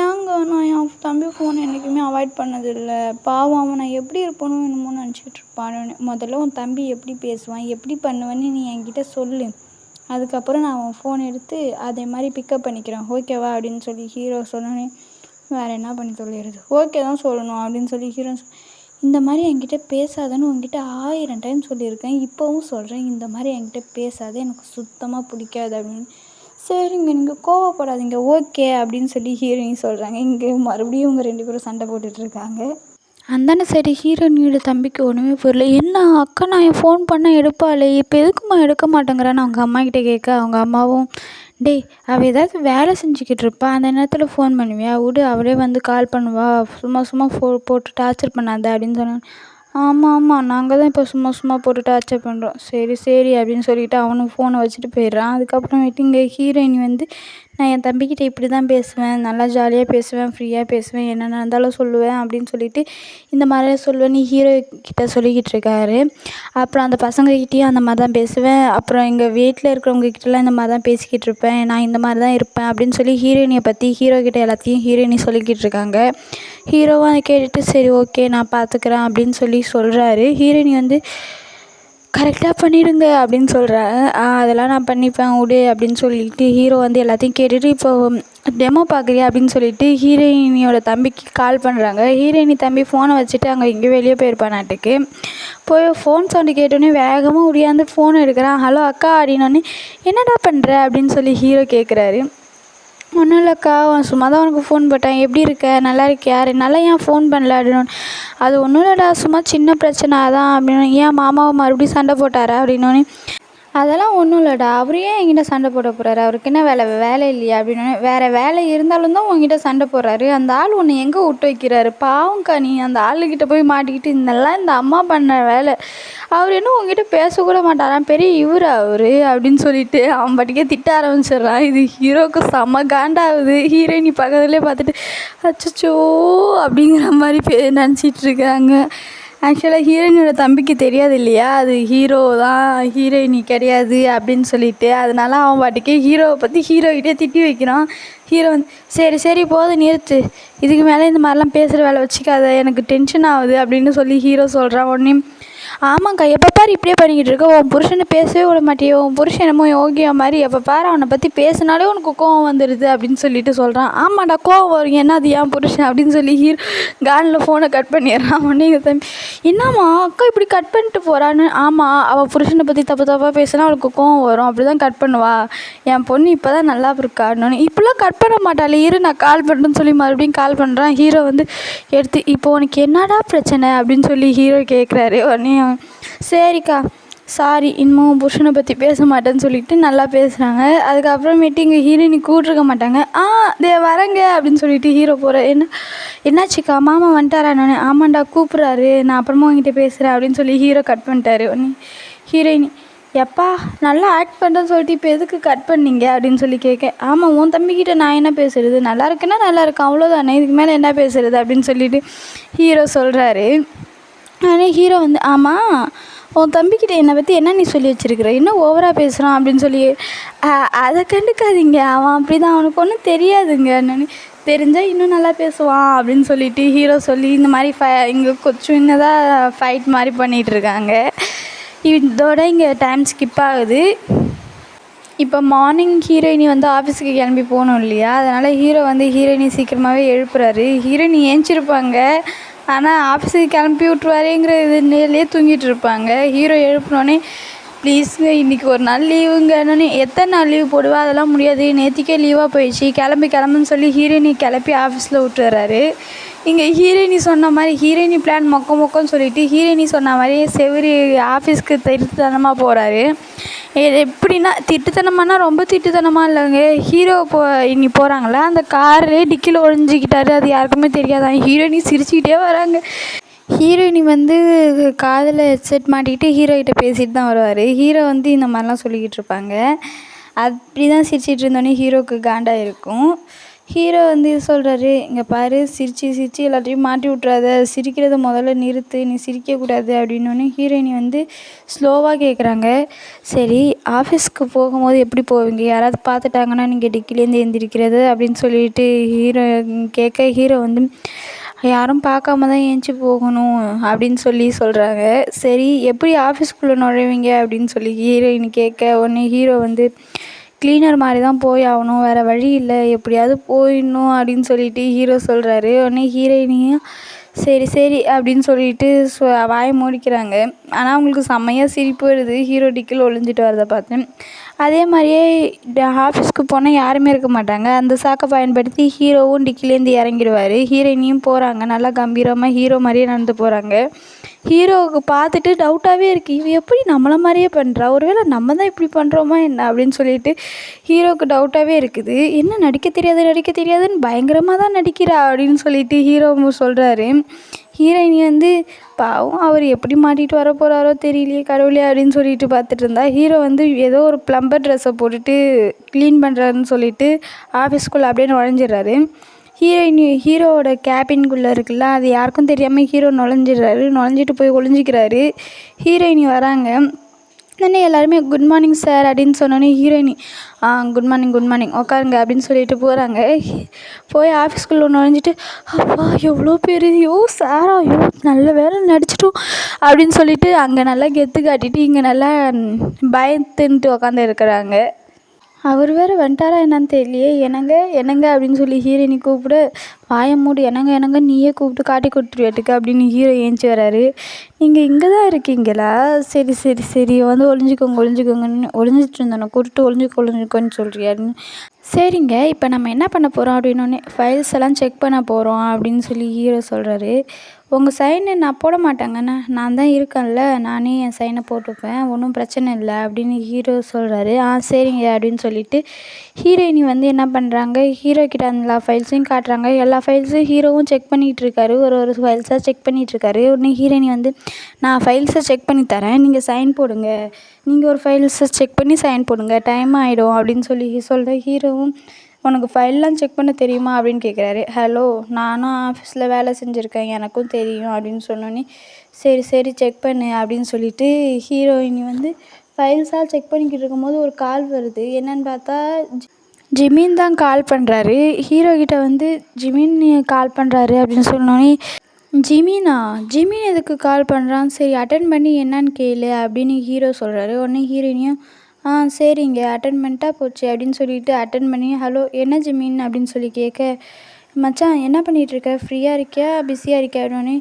Speaker 1: ஏங்க நான் என் தம்பி ஃபோன் என்றைக்குமே அவாய்ட் பண்ணதில்லை, பாவம் அவன் நான் எப்படி இருப்பணும் என்னமோ நினச்சிக்கிட்டு இருப்பான்னு. முதல்ல உன் தம்பி எப்படி பேசுவான் எப்படி பண்ணுவேன்னு நீ என்கிட்ட சொல்லு, அதுக்கப்புறம் நான் அவன் ஃபோன் எடுத்து அதே மாதிரி பிக்கப் பண்ணிக்கிறேன் ஓகேவா அப்படின்னு சொல்லி ஹீரோ சொன்னோன்னே வேறு என்ன பண்ணி சொல்லிடுறது, ஓகே தான் சொல்லணும் அப்படின்னு சொல்லி ஹீரோ இந்த மாதிரி என்கிட்ட பேசாதன்னு உங்ககிட்ட 1000 டைம் சொல்லியிருக்கேன், இப்போவும் சொல்கிறேன், இந்த மாதிரி என்கிட்ட பேசாத, எனக்கு சுத்தமாக பிடிக்காது அப்படின்னு. சரிங்க நீங்கள் கோவப்படாதீங்க ஓகே அப்படின்னு சொல்லி ஹீரோயின் சொல்கிறாங்க. இங்கே மறுபடியும் இவங்க 2 பேரும் சண்டை போட்டுட்ருக்காங்க. அந்தானே சரி ஹீரோயினியோட தம்பிக்கு ஒன்றுமே புரியல, என்ன அக்கா நான் என் ஃபோன் பண்ண எடுப்பாளே, இப்போ எதுக்குமா எடுக்க மாட்டேங்கிறான்னு அவங்க அம்மாக்கிட்ட கேட்க, அவங்க அம்மாவும் டேய் அவள் ஏதாவது வேலை செஞ்சுக்கிட்டு இருப்பா, அந்த நேரத்தில் ஃபோன் பண்ணுவியா, விடு அவளே வந்து கால் பண்ணுவா, சும்மா போட்டு டார்ச்சர் பண்ணாத அப்படின்னு சொன்னாங்க. ஆமாம் நாங்கள் தான் இப்போ சும்மா போட்டு டார்ச்சர் பண்ணுறோம், சரி அப்படின்னு சொல்லிவிட்டு அவனும் ஃபோனை வச்சுட்டு போயிடுறான். அதுக்கப்புறமேட்டு இங்கே ஹீரோயின் வந்து நான் என் தம்பிக்கிட்ட இப்படி தான் பேசுவேன், நல்லா ஜாலியாக பேசுவேன், ஃப்ரீயாக பேசுவேன், என்ன நடந்தாலும் சொல்லுவேன் அப்படின்னு சொல்லிட்டு இந்த மாதிரி சொல்லுவேன்னு ஹீரோ கிட்ட சொல்லிக்கிட்டு இருக்காரு. அப்புறம் அந்த பசங்கக்கிட்டேயும் அந்த மாதிரி தான் பேசுவேன், அப்புறம் எங்கள் வீட்டில் இருக்கிறவங்கக்கிட்டலாம் இந்த மாதிரி தான் பேசிக்கிட்டு இருப்பேன், நான் இந்த மாதிரி தான் இருப்பேன் அப்படின்னு சொல்லி ஹீரோயினியை பற்றி ஹீரோக்கிட்ட எல்லாத்தையும் ஹீரோயினி சொல்லிக்கிட்டு இருக்காங்க. ஹீரோவும் அதை கேட்டுட்டு சரி ஓகே நான் பார்த்துக்கிறேன் அப்படின்னு சொல்லி சொல்கிறாரு. ஹீரோயினி வந்து கரெக்டாக பண்ணிவிடுங்க அப்படின்னு சொல்கிறாங்க. அதெல்லாம் நான் பண்ணிப்பேன் விடு அப்படின்னு சொல்லிட்டு ஹீரோ வந்து எல்லாத்தையும் கேட்டுட்டு இப்போ டெமோ பார்க்குறியா அப்படின்னு சொல்லிட்டு ஹீரோயினியோட தம்பிக்கு கால் பண்ணுறாங்க. ஹீரோயினி தம்பி ஃபோனை வச்சுட்டு அங்கே எங்கேயோ வெளியே போயிருப்பான் நாட்டுக்கு. போய் ஃபோன் சவுண்டு கேட்டோன்னே வேகமாக ஒடியாந்து ஃபோன் எடுக்கிறான். ஹலோ அக்கா அப்படின்னோடனே என்னடா பண்ணுற அப்படின்னு சொல்லி ஹீரோ கேட்குறாரு. ஒன்றும் இல்லைக்கா சும்மா தான் உனக்கு ஃபோன் போட்டேன், எப்படி இருக்க நல்லா இருக்கியா, 2 நாளாக ஏன் ஃபோன் பண்ணல அப்படின்னு. அது ஒன்றும் இல்லைடா சும்மா சின்ன பிரச்சனை தான் அப்படின்னு. ஏன் மாமாவை மறுபடியும் சண்டை போட்டாரா அப்படின்னோடனே அதெல்லாம் ஒன்றும் இல்லைடா, அவர் ஏன் என்கிட்ட சண்டை போட போகிறாரு, அவருக்கு என்ன வேலை வேலை இல்லையா அப்படின்னு. வேறு வேலை இருந்தாலும் தான் உங்ககிட்ட சண்டை போடுறாரு. அந்த ஆள் உன்னை எங்கே விட்டு வைக்கிறாரு, பாவம்க்கா நீ அந்த ஆளுக்கிட்ட போய் மாட்டிக்கிட்டு இதெல்லாம் இந்த அம்மா பண்ண வேலை. அவர் இன்னும் உங்ககிட்ட பேசக்கூட மாட்டாராம், பெரிய இவரா அவர் அப்படின்னு சொல்லிட்டு அவன் பாட்டுக்கே திட்ட ஆரம்பிச்சிடுறான். இது ஹீரோவுக்கு செம்ம காண்டாகுது. ஹீரோயினி பக்கத்துலேயே பார்த்துட்டு அச்சச்சோ அப்படிங்கிற மாதிரி நினச்சிட்டு இருக்காங்க. ஆக்சுவலாக ஹீரோயினோட தம்பிக்கு தெரியாது இல்லையா, அது ஹீரோ தான் ஹீரோயினி கிடையாது அப்படின்னு சொல்லிட்டு. அதனால அவன் பாட்டுக்கே ஹீரோவை பற்றி ஹீரோகிட்டே திட்டி வைக்கிறான். ஹீரோ வந்து சரி சரி போதும் நிறுத்து, இதுக்கு மேலே இந்த மாதிரிலாம் பேசுகிற வேலை வச்சுக்காத, எனக்கு டென்ஷன் ஆகுது அப்படின்னு சொல்லி ஹீரோ சொல்கிறான். உடனே ஆமாங்க்கா, எப்போ பாரு இப்படியே பண்ணிக்கிட்டு இருக்க, உன் புருஷனை பேசவே விட மாட்டியோ, உன் புருஷன் என்னமோ யோகியா மாதிரி எப்போ பாரு அவனை பற்றி பேசினாலே உனக்கு கோவம் வந்துடுது அப்படின்னு சொல்லிட்டு சொல்கிறான். ஆமாண்டா கோவம் வரும், என்ன அது ஏன் புருஷன் அப்படின்னு சொல்லி ஹீரோ கானில் ஃபோனை கட் பண்ணிடுறான். உடனே எங்கள் தம்பி என்னம்மா அக்கா இப்படி கட் பண்ணிட்டு போகிறான்னு. ஆமாம், அவள் புருஷனை பற்றி தப்பு தப்பாக பேசினா அவளுக்கு கோவம் வரும், அப்படி தான் கட் பண்ணுவா, என் பொண்ணு இப்போ தான் நல்லா இருக்கான்னு. இப்படிலாம் கட் பண்ண மாட்டாளே, இரு நான் கால் பண்ணுறேன்னு சொல்லி மறுபடியும் கால் பண்ணுறான். ஹீரோ வந்து எடுத்து இப்போ உனக்கு என்னடா பிரச்சனை அப்படின்னு சொல்லி ஹீரோ கேட்குறாரு. உடனே சரிக்கா சாரி, இன்னமும் புருஷனை பற்றி பேச மாட்டேன்னு சொல்லிட்டு நல்லா பேசுகிறாங்க. அதுக்கப்புறமேட்டு இங்கே ஹீரோயினி கூப்பிட்ருக்க மாட்டாங்க. தே வரேங்க அப்படின்னு சொல்லிட்டு ஹீரோ போகிற. என்னாச்சுக்கா மாமா வந்துட்டாரா? நான் ஆமாண்டா கூப்பிட்றாரு, நான் அப்புறமா உங்ககிட்ட பேசுகிறேன் அப்படின்னு சொல்லி ஹீரோ கட் பண்ணிட்டாரு. உடனே ஹீரோயினி எப்பா நல்லா ஆக்ட் பண்ணுறேன்னு சொல்லிட்டு இப்போ எதுக்கு கட் பண்ணீங்க அப்படின்னு சொல்லி கேட்க. ஆமாம், உன் தம்பிக்கிட்ட நான் என்ன பேசுகிறது, நல்லா இருக்குன்னா நல்லா இருக்கு அவ்வளோதானே, இதுக்கு மேலே என்ன பேசுகிறது அப்படின்னு சொல்லிட்டு ஹீரோ சொல்கிறாரு. ஆனால் ஹீரோ வந்து ஆமாம் உன் தம்பிக்கிட்ட என்னை பற்றி என்ன நீ சொல்லி வச்சுருக்கிற, இன்னும் ஓவராக பேசுகிறான் அப்படின்னு சொல்லி. அதை கண்டுக்காதீங்க, அவன் அப்படி தான், அவனுக்கு ஒன்றும் தெரியாதுங்க, நான் தெரிஞ்சால் இன்னும் நல்லா பேசுவான் அப்படின்னு சொல்லிட்டு ஹீரோ சொல்லி இந்த மாதிரி இங்கே கொஞ்சம் சின்னதாக ஃபைட் மாதிரி பண்ணிகிட்ருக்காங்க. இதோட இங்கே டைம் ஸ்கிப் ஆகுது. இப்போ மார்னிங் ஹீரோயினி வந்து ஆஃபீஸுக்கு கிளம்பி போகணும் இல்லையா, அதனால் ஹீரோ வந்து ஹீரோயினி சீக்கிரமாகவே எழுப்புறாரு. ஹீரோயினி ஏஞ்சிருப்பாங்க, ஆனால் ஆஃபீஸுக்கு கிளம்பி விட்ருவாருங்கிற இது நேர்லேயே தூங்கிட்டு இருப்பாங்க. ஹீரோ எழுப்பினோடனே ப்ளீஸுங்க இன்றைக்கி ஒரு நாள் லீவுங்கன்னு. எத்தனை நாள் லீவு போடுவா, அதெல்லாம் முடியாது, நேற்றுக்கே லீவாக போயிடுச்சு, கிளம்புன்னு சொல்லி ஹீரோயினி கிளப்பி ஆஃபீஸில் விட்டுறாரு. இங்கே ஹீரோயினி சொன்ன மாதிரி ஹீரோயினி பிளான் மொக்கன்னு சொல்லிவிட்டு ஹீரோயினி சொன்ன மாதிரியே செவரி ஆஃபீஸ்க்கு திருட்டுத்தனமாக போகிறாரு. எப்படின்னா திட்டுத்தனமானா ரொம்ப திட்டுத்தனமாக இல்லைங்க. ஹீரோ இன்னி போகிறாங்களே அந்த கார்லேயே டிக்கியில் ஒழிஞ்சிக்கிட்டாரு, அது யாருக்குமே தெரியாதான். ஹீரோயினி சிரிச்சுக்கிட்டே வராங்க. ஹீரோயினி வந்து காதில் ஹெட்செட் மாட்டிக்கிட்டு ஹீரோகிட்ட பேசிட்டு தான் வருவார். ஹீரோ வந்து இந்த மாதிரிலாம் சொல்லிக்கிட்டு இருப்பாங்க. அப்படி தான் சிரிச்சிட்டு இருந்தோடனே ஹீரோவுக்கு காண்டாக இருக்கும். ஹீரோ வந்து சொல்கிறாரு, இங்கே பாரு சிரித்து எல்லாத்தையும் மாட்டி விட்றாத, சிரிக்கிறத முதல்ல நிறுத்து, நீ சிரிக்கக்கூடாது அப்படின்னோடனே ஹீரோயினி வந்து ஸ்லோவாக கேட்குறாங்க. சரி ஆஃபீஸ்க்கு போகும்போது எப்படி போவீங்க, யாராவது பார்த்துட்டாங்கன்னா நீங்கள் டிக்கிலேருந்து எழுந்திரிக்கிறது அப்படின்னு சொல்லிட்டு ஹீரோ கேட்க, ஹீரோ வந்து யாரும் பார்க்காம தான் ஏஞ்சி போகணும் அப்படின்னு சொல்கிறாங்க. சரி எப்படி ஆஃபீஸ்க்குள்ளே நுழைவீங்க அப்படின்னு சொல்லி ஹீரோயின் கேட்க, உடனே ஹீரோ வந்து க்ளீனர் மாதிரி தான் போய் ஆகணும், வேறு வழி இல்லை, எப்படியாவது போயிடணும் அப்படின்னு சொல்லிட்டு ஹீரோ சொல்கிறாரு. உடனே ஹீரோயினியும் சரி அப்படின்னு சொல்லிட்டு வாயை மூடிக்கிறாங்க. ஆனால் அவங்களுக்கு செம்மையாக சிரிப்பு வருது ஹீரோ டிக்கில் ஒளிஞ்சிட்டு வரதை பார்த்தேன். அதே மாதிரியே ஆஃபீஸ்க்கு போனால் யாருமே இருக்க மாட்டாங்க. அந்த சாக்கை பயன்படுத்தி ஹீரோவும் டிக்கிலேருந்து இறங்கிடுவார். ஹீரோயினியும் போகிறாங்க, நல்லா கம்பீரமாக ஹீரோ மாதிரியே நடந்து போகிறாங்க. ஹீரோவுக்கு பார்த்துட்டு டவுட்டாகவே இருக்குது, இவ எப்படி நம்மளை மாதிரியே பண்ணுறா, ஒருவேளை நம்ம தான் இப்படி பண்ணுறோமா என்ன அப்படின்னு சொல்லிட்டு ஹீரோவுக்கு டவுட்டாகவே இருக்குது. என்ன நடிக்க தெரியாதுன்னு பயங்கரமாக தான் நடிக்கிறா அப்படின்னு சொல்லிட்டு ஹீரோ சொல்கிறாரு. ஹீரோயினி வந்து பாவம் அவர் எப்படி மாட்டிகிட்டு வர போகிறாரோ தெரியலையே கடவுளே அப்படின்னு சொல்லிட்டு பார்த்துட்டு இருந்தா. ஹீரோ வந்து ஏதோ ஒரு ப்ளம்பர் ட்ரெஸ்ஸை போட்டுட்டு க்ளீன் பண்ணுறாருன்னு சொல்லிட்டு ஆஃபீஸ்க்குள்ளே அப்படியே நுழைஞ்சிடுறாரு. ஹீரோவோட கேபின்குள்ளே இருக்குல்ல, அது யாருக்கும் தெரியாமல் ஹீரோ நுழைஞ்சிட்டு போய் ஒளிஞ்சிக்கிறாரு. ஹீரோயினி வராங்க. உடனே எல்லாருமே குட் மார்னிங் சார் அப்படின்னு சொன்னோன்னே ஹீரோயினி குட் மார்னிங் உட்காருங்க அப்படின்னு சொல்லிட்டு போகிறாங்க. போய் ஆஃபீஸ்க்குள்ளே நுழைஞ்சிட்டு அப்பா எவ்வளோ பேர், சாரா நல்ல வேலை நடிச்சிட்டோம் அப்படின்னு சொல்லிட்டு அங்கே நல்லா கெத்து காட்டிட்டு இங்கே நல்லா பயந்துன்ட்டு உட்காந்து இருக்கிறாங்க. அவர் வேறு வந்துட்டாரா என்னன்னு தெரியலையே. என்னங்க அப்படின்னு சொல்லி ஹீரோயினி கூப்பிட, வாயை மூடு, என்னங்க நீயே கூப்பிட்டு காட்டி கொடுத்துருவேட்டுக்கு அப்படின்னு ஹீரோ ஏஞ்சி வராரு. நீங்கள் இங்கே தான் இருக்கீங்களா, சரி வந்து ஒளிஞ்சிக்கோங்கன்னு ஒளிஞ்சிட்டு இருந்தோம், கூப்பிட்டு ஒளிஞ்சிக்கோன்னு சொல்கிறியான்னு. சரிங்க இப்போ நம்ம என்ன பண்ண போகிறோம் அப்படின்னோடனே ஃபைல்ஸ் எல்லாம் செக் பண்ண போகிறோம் அப்படின்னு சொல்லி ஹீரோ சொல்கிறாரு. உங்கள் சைனை நான் போட மாட்டேங்கண்ணே, நான் தான் இருக்கேன்ல, நானே என் சைனை போட்டுப்பேன், ஒன்றும் பிரச்சனை இல்லை அப்படின்னு ஹீரோ சொல்கிறாரு. சரிங்க அப்படின்னு சொல்லிட்டு ஹீரோயினி வந்து என்ன பண்ணுறாங்க, ஹீரோ கிட்ட அந்த எல்லா ஃபைல்ஸையும் காட்டுறாங்க. எல்லா ஃபைல்ஸையும் ஹீரோவும் செக் பண்ணிகிட்ருக்காரு, ஒரு ஃபைல்ஸாக செக் பண்ணிகிட்ருக்காரு. உடனே ஹீரோயினி வந்து நான் ஃபைல்ஸை செக் பண்ணி தரேன், நீங்கள் சைன் போடுங்க, நீங்கள் ஒரு ஃபைல்ஸை செக் பண்ணி சைன் போடுங்க, டைம் ஆகிடும் அப்படின்னு சொல்லி சொல்கிறேன். ஹீரோவும் உனக்கு ஃபைல்லாம் செக் பண்ண தெரியுமா அப்படின்னு கேட்குறாரு. ஹலோ, நானும் ஆஃபீஸில் வேலை செஞ்சுருக்கேன், எனக்கும் தெரியும் அப்படின்னு சொன்னோன்னே சரி சரி செக் பண்ணு அப்படின்னு சொல்லிட்டு ஹீரோயினி வந்து ஃபைல்ஸாக செக் பண்ணிக்கிட்டு இருக்கும்போது ஒரு கால் வருது. என்னன்னு பார்த்தா ஜிமின் தான் கால் பண்ணுறாரு. ஹீரோ கிட்ட வந்து ஜிமின் கால் பண்ணுறாரு அப்படின்னு சொன்னோன்னே ஜிமின் எதுக்கு கால் பண்ணுறான், சரி அட்டன் பண்ணி என்னன்னு கேளு அப்படின்னு ஹீரோ சொல்கிறாரு. உடனே ஹீரோயினியும் சரிங்க அட்டன் பண்ணிட்டா போச்சு அப்படின்னு சொல்லிட்டு அட்டன் பண்ணி ஹலோ என்ன ஜிமின் அப்படின்னு சொல்லி கேட்க, மச்சான் என்ன பண்ணிகிட்ருக்க, ஃப்ரீயாக இருக்கியா பிஸியாக இருக்கியா அப்படின்னே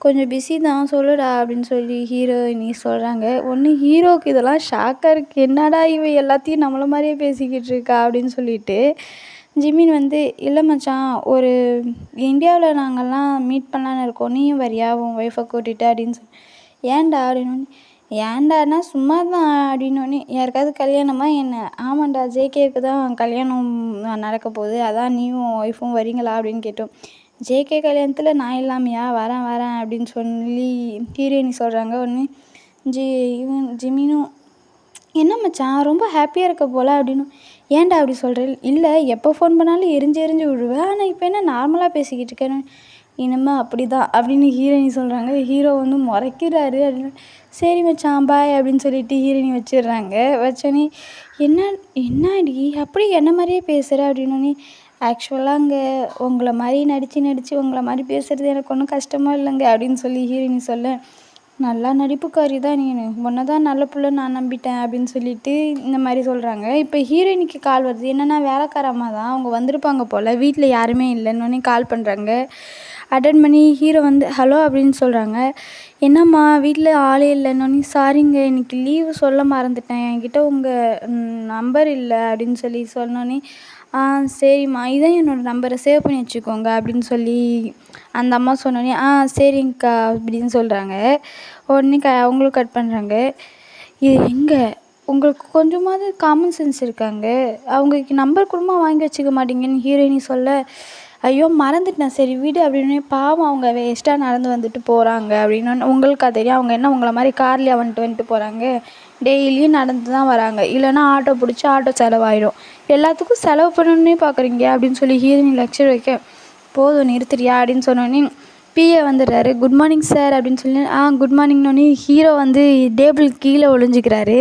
Speaker 1: கொஞ்சம் பிஸி தான் சொல்லுடா அப்படின்னு சொல்லி ஹீரோயினி சொல்கிறாங்க. ஒன்று ஹீரோவுக்கு இதெல்லாம் ஷாக்காக இருக்குது, என்னடா இவ எல்லாத்தையும் நம்மளை மாதிரியே பேசிக்கிட்டு இருக்கா அப்படின்னு சொல்லிட்டு ஜிமின் வந்து இல்லை மச்சான், ஒரு இந்தியாவில் நாங்கள்லாம் மீட் பண்ணலான்னு இருக்கோம், நீயும் வரியா உன் ஒய்ஃபை கூட்டிகிட்டு அப்படின்னு சொல்லி ஏன்டா அப்படின்னு ஏன்டானா சும்மா தான் அப்படின்னோடனே யாருக்காவது கல்யாணமா என்ன, ஆமாண்டா ஜேகேவுக்கு தான் கல்யாணம் நடக்க போகுது, அதான் நீயும் ஒய்ஃபும் வரீங்களா அப்படின்னு கேட்டோம். ஜேகே கல்யாணத்தில் நான் இல்லாமையா, வரேன் வரேன் அப்படின்னு சொல்லி ஹீரோயினி சொல்கிறாங்க. உடனே ஜிமினும் என்ன மச்சான் ரொம்ப ஹாப்பியாக இருக்க போல் அப்படின்னு ஏன்டா அப்படி சொல்கிறேன், இல்லை எப்போ ஃபோன் பண்ணாலும் எரிஞ்சு விழுவேன், ஆனால் இப்போ என்ன நார்மலாக பேசிக்கிட்டு இருக்கேன், இனிமே அப்படி தான் அப்படின்னு ஹீரோயினி சொல்கிறாங்க. ஹீரோ வந்து முறைக்கிறாரு அப்படின்னு சரி மச்சான் பாய் அப்படின்னு சொல்லிட்டு ஹீரோயினி வச்சிடுறாங்க. வச்சோன்னே என்னடி அப்படி என்ன மாதிரியே பேசுகிற அப்படின்னோடனே ஆக்சுவலாக அங்கே உங்களை மாதிரி நடித்து உங்களை மாதிரி பேசுகிறது எனக்கு ஒன்றும் கஷ்டமாக இல்லைங்க அப்படின்னு சொல்லி ஹீரோயினி சொல்ல, நல்லா நடிப்புக்காரி தான் நீ, உன்னை தான் நல்ல பிள்ளை நான் நம்பிட்டேன் அப்படின்னு சொல்லிட்டு இந்த மாதிரி சொல்கிறாங்க. இப்போ ஹீரோயினிக்கு கால் வருது, என்னென்னா வேலைக்காரம்மா தான், அவங்க வந்திருப்பாங்க போல், வீட்டில் யாருமே இல்லைன்னொன்னே கால் பண்ணுறாங்க. அட்டன் பண்ணி ஹீரோ வந்து ஹலோ அப்படின்னு சொல்கிறாங்க. என்னம்மா வீட்டில் ஆளே இல்லைன்னொன்னே சாரிங்க இன்றைக்கி லீவு சொல்ல மறந்துட்டேன், என்கிட்ட உங்கள் நம்பர் இல்லை அப்படின்னு சொல்லி சொன்னோன்னே சரிம்மா இதான் என்னோடய நம்பரை சேவ் பண்ணி வச்சுக்கோங்க அப்படின்னு சொல்லி அந்த அம்மா சொன்னோன்னே சரிங்கக்கா அப்படின்னு சொல்கிறாங்க. உடனே அவங்களும் கட் பண்ணுறாங்க. இது எங்கே உங்களுக்கு கொஞ்சமாவது காமன் சென்ஸ் இருக்காங்க, அவங்களுக்கு நம்பர் கூடமா வாங்கி வச்சுக்க மாட்டீங்கன்னு ஹீரோயினி சொல்ல, ஐயோ மறந்துட்டேன் சரி வீடு அப்படின்னு, பாவம் அவங்க வேஸ்ட்டாக நடந்து வந்துட்டு போகிறாங்க அப்படின்னு உங்களுக்கு தெரியும், அவங்க என்ன உங்களை மாதிரி கார்லேயே வந்துட்டு போகிறாங்க, டெய்லியும் நடந்து தான் வராங்க, இல்லைன்னா ஆட்டோ பிடிச்சி ஆட்டோ செலவாயிடும், எல்லாத்துக்கும் செலவு பண்ணணுன்னே பார்க்குறீங்க அப்படின்னு சொல்லி ஹீரோயினி லெக்சர் வைக்க, போதும் நிறுத்துறியா அப்படின்னு சொன்னோன்னே பிஏ வந்துடுறாரு. குட் மார்னிங் சார் அப்படின்னு சொல்லி குட் மார்னிங்னோடனே ஹீரோ வந்து டேபிள் கீழே ஒளிஞ்சிக்கிறாரு.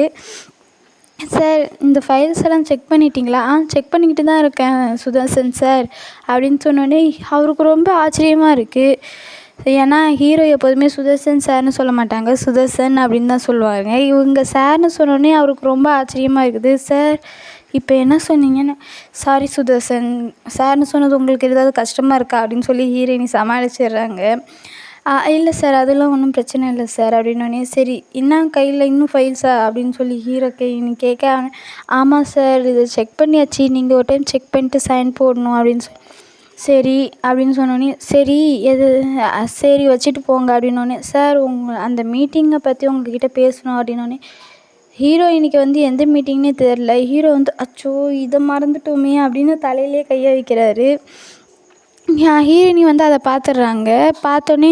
Speaker 1: சார் இந்த ஃபைல்ஸ் எல்லாம் செக் பண்ணிட்டீங்களா, செக் பண்ணிக்கிட்டு தான் இருக்கேன் சுதர்சன் சார் அப்படின்னு சொன்னோடனே அவருக்கு ரொம்ப ஆச்சரியமாக இருக்குது. ஏன்னா ஹீரோ எப்போதுமே சுதர்சன் சார்னு சொல்ல மாட்டாங்க, சுதர்சன் அப்படின்னு தான் சொல்லுவாங்க. இவங்க சார்னு சொன்னோடனே அவருக்கு ரொம்ப ஆச்சரியமாக இருக்குது. சார் இப்போ என்ன சொன்னீங்கன்னு, சாரி சுதர்சன் சார்னு சொன்னது உங்களுக்கு ஏதாவது கஷ்டமாக இருக்கா அப்படின்னு சொல்லி ஹீரோயினி சமாளிச்சிடுறாங்க. இல்லை சார் அதெல்லாம் ஒன்றும் பிரச்சனை இல்லை சார் அப்படின்னோடனே சரி இன்னும் கையில் இன்னும் ஃபைல்ஸா அப்படின்னு சொல்லி ஹீரோ கேட்க, ஆமாம் சார் இதை செக் பண்ணியாச்சு, நீங்கள் ஒரு டைம் செக் பண்ணிட்டு சைன் போடணும் அப்படின்னு சொல்லி சரி அப்படின்னு சொன்னோன்னே சரி சரி வச்சுட்டு போங்க அப்படின்னோடனே சார் அந்த மீட்டிங்கை பற்றி உங்ககிட்ட பேசணும் அப்படின்னோடனே ஹீரோயினிக்கு வந்து எந்த மீட்டிங்னே தெரில. ஹீரோ வந்து அச்சோ இதை மறந்துட்டோமே அப்படின்னு தலையிலே கையை வைக்கிறாரு. ஹீரோயினி வந்து அதை பார்த்துட்றாங்க. பார்த்தோன்னே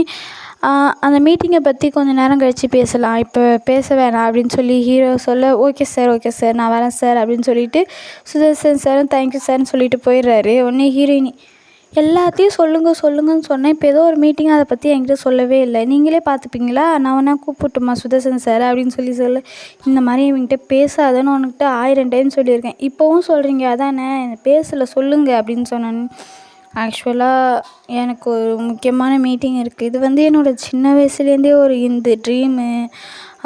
Speaker 1: அந்த மீட்டிங்கை பற்றி கொஞ்சம் நேரம் கழித்து பேசலாம், இப்போ பேச வேணாம் அப்படின்னு சொல்லி ஹீரோ சொல்ல, ஓகே சார் நான் வரேன் சார் அப்படின்னு சொல்லிட்டு சுதர்சன் சாரும் தேங்க்யூ சார்னு சொல்லிட்டு போயிடுறாரு. உடனே ஹீரோயினி எல்லாத்தையும் சொல்லுங்கன்னு சொன்னேன், இப்போ ஏதோ ஒரு மீட்டிங் அதை பற்றி என்கிட்ட சொல்லவே இல்லை, நீங்களே பார்த்துப்பீங்களா, நான் வேணா கூப்பிட்டுமா சுதர்சன் சார் அப்படின்னு சொல்லி இந்த மாதிரி இவங்ககிட்ட பேசாதன்னு உனக்கிட்ட 1000 டைம் சொல்லியிருக்கேன், இப்போவும் சொல்கிறீங்க அதானே பேசலை சொல்லுங்கள் அப்படின்னு சொன்னேன். ஆக்சுவலாக எனக்கு ஒரு முக்கியமான மீட்டிங் இருக்குது, இது வந்து என்னோடய சின்ன வயசுலேருந்தே ஒரு இந்த ட்ரீமு,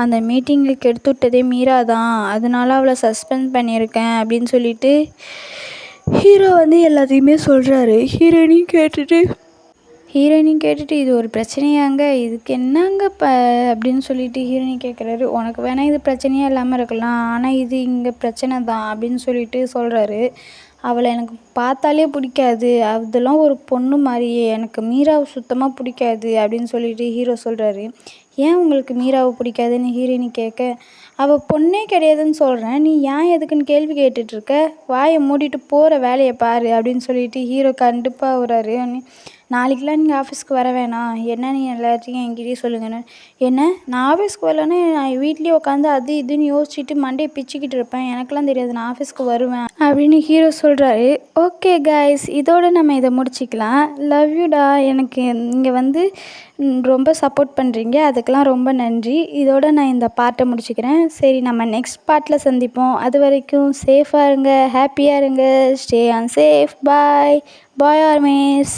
Speaker 1: அந்த மீட்டிங்குக்கு எடுத்து விட்டதே மீரா தான், அதனால அவளை சஸ்பெண்ட் பண்ணியிருக்கேன் அப்படின்னு சொல்லிட்டு ஹீரோ வந்து எல்லாத்தையுமே சொல்கிறாரு. ஹீரோயினையும் கேட்டுட்டு இது ஒரு பிரச்சனையாங்க, இதுக்கு என்னங்க அப்படின்னு சொல்லிட்டு ஹீரோயினி கேட்குறாரு. உனக்கு வேணால் இது பிரச்சனையாக இல்லாமல் இருக்கலாம், ஆனால் இது இங்கே பிரச்சனை தான் அப்படின்னு சொல்லிட்டு சொல்கிறாரு. அவளை எனக்கு பார்த்தாலே பிடிக்காது, அதெல்லாம் ஒரு பொண்ணு மாதிரியே, எனக்கு மீராவை சுத்தமாக பிடிக்காது அப்படின்னு சொல்லிட்டு ஹீரோ சொல்கிறாரு. ஏன் உங்களுக்கு மீராவை பிடிக்காதுன்னு ஹீரோயினி கேட்க, அவள் பொண்ணே கிடையாதுன்னு சொல்கிறேன், நீ ஏன் எதுக்குன்னு கேள்வி கேட்டுட்ருக்க, வாயை மூடிட்டு போகிற வேலையை பாரு அப்படின்னு சொல்லிட்டு ஹீரோ கண்டிப்பாக வர்றாரு. நாளைக்கெலாம் நீங்கள் ஆஃபீஸ்க்கு வர வேணாம், என்ன நீ எல்லாத்தையும் என்கிட்டயே சொல்லுங்கன்னு. என்ன, நான் ஆஃபீஸ்க்கு வரலன்னு நான் வீட்லேயே உட்காந்து அது இதுன்னு யோசிச்சுட்டு மண்டையை பிச்சுக்கிட்டு இருப்பேன், எனக்கெலாம் தெரியாது, நான் ஆஃபீஸ்க்கு வருவேன் அப்படின்னு ஹீரோ சொல்கிறாரு. ஓகே கைஸ், இதோடு நம்ம இதை முடிச்சிக்கலாம். லவ் யூடா. எனக்கு நீங்கள் வந்து ரொம்ப சப்போர்ட் பண்ணுறீங்க, அதுக்கெலாம் ரொம்ப நன்றி. இதோட நான் இந்த பார்ட்டை முடிச்சுக்கிறேன். சரி, நம்ம நெக்ஸ்ட் பார்ட்டில் சந்திப்போம். அது வரைக்கும் சேஃபாக இருங்க, ஹாப்பியாக இருங்க, stay on safe. Bye bye ஆர்மேஸ்.